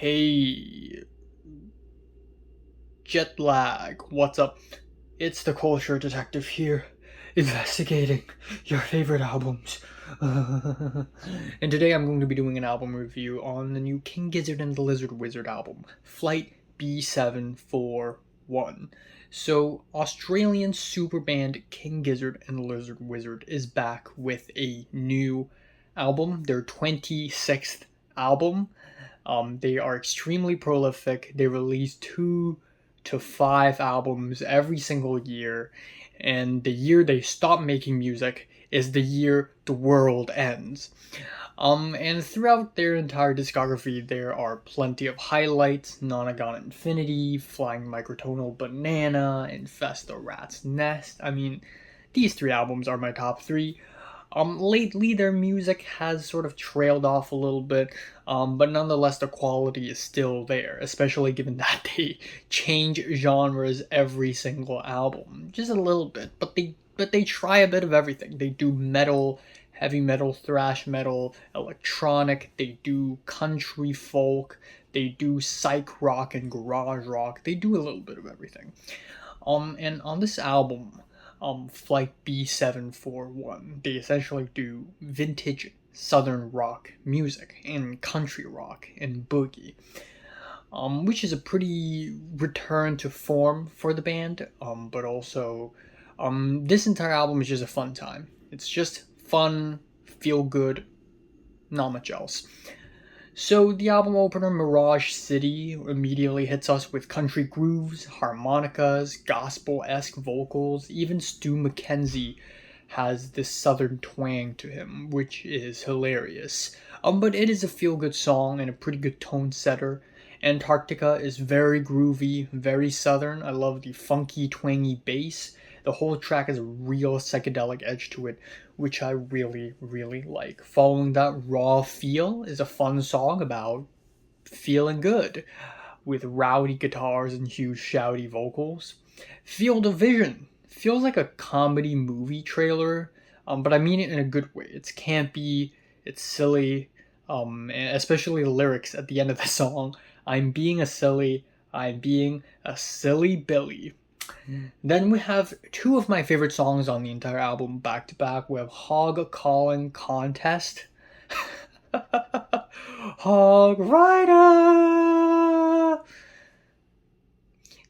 Hey, jet lag, what's up? It's the culture detective here, investigating your favorite albums. And today I'm going to be doing an album review on the new King Gizzard and the Lizard Wizard album, Flight B741. So, Australian super band King Gizzard and the Lizard Wizard is back with a new album, their 26th album. They are extremely prolific. They release 2 to 5 albums every single year, and the year they stop making music is the year the world ends. And throughout their entire discography, there are plenty of highlights: Nonagon Infinity, Flying Microtonal Banana, Infest the Rat's Nest. I mean, these 3 albums are my top 3. Lately, their music has sort of trailed off a little bit, but nonetheless, the quality is still there, especially given that they change genres every single album, just a little bit. But they try a bit of everything. They do metal, heavy metal, thrash metal, electronic. They do country folk. They do psych rock and garage rock. They do a little bit of everything. And on this album, Flight B741, they essentially do vintage southern rock music and country rock and boogie, which is a pretty return to form for the band. But also, this entire album is just a fun time. It's just fun, feel good, not much else. So the album opener, Mirage City, immediately hits us with country grooves, harmonicas, gospel-esque vocals. Even Stu McKenzie has this southern twang to him, which is hilarious. But it is a feel-good song and a pretty good tone setter. Antarctica is very groovy, very southern. I love the funky, twangy bass. The whole track has a real psychedelic edge to it, which I really, really like. Following that, Raw Feel is a fun song about feeling good, with rowdy guitars and huge shouty vocals. Field of Vision feels like a comedy movie trailer, but I mean it in a good way. It's campy, it's silly, and especially the lyrics at the end of the song. I'm being a silly Billy. Then we have 2 of my favorite songs on the entire album back to back. We have Hog Calling Contest. Hog Rider!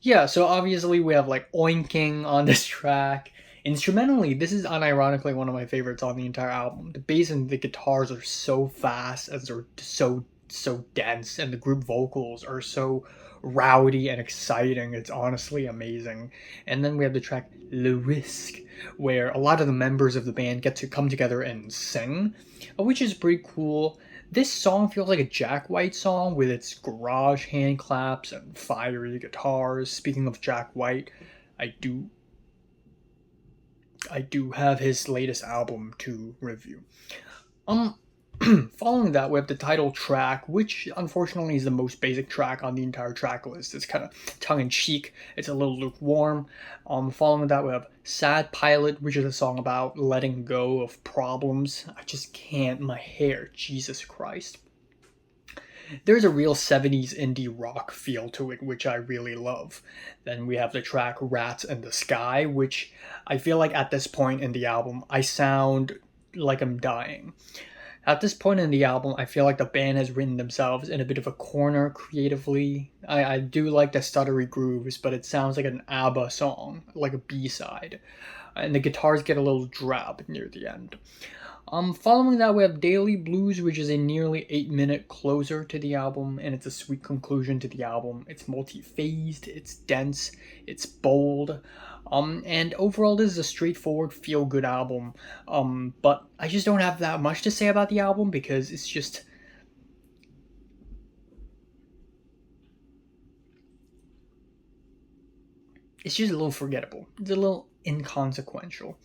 Yeah, so obviously we have like oinking on this track. Instrumentally, this is unironically one of my favorites on the entire album. The bass and the guitars are so fast and they're so dense, and the group vocals are so rowdy and exciting. It's honestly amazing. And then we have the track Le Risque, where a lot of the members of the band get to come together and sing, which is pretty cool. This song feels like a Jack White song with its garage hand claps and fiery guitars. Speaking of Jack White, I do have his latest album to review. Following that, we have the title track, which unfortunately is the most basic track on the entire track list. It's kind of tongue-in-cheek. It's a little lukewarm. Following that, we have Sad Pilot, which is a song about letting go of problems. I just can't. My hair. Jesus Christ. There's a real 70s indie rock feel to it, which I really love. Then we have the track Rats in the Sky, which I feel like at this point in the album, I sound like I'm dying. At this point in the album, I feel like the band has written themselves in a bit of a corner creatively. I do like the stuttery grooves, but it sounds like an ABBA song, like a B-side. And the guitars get a little drab near the end. Following that, we have Daily Blues, which is a nearly 8-minute closer to the album, and it's a sweet conclusion to the album. It's multi-phased, it's dense, it's bold. And overall, this is a straightforward, feel-good album. But I just don't have that much to say about the album because it's just a little forgettable. It's a little inconsequential.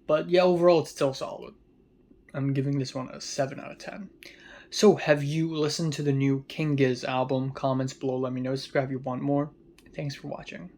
But yeah, overall, it's still solid. I'm giving this one a 7 out of 10. So, have you listened to the new King Giz album? Comments below, let me know. Subscribe if you want more. Thanks for watching.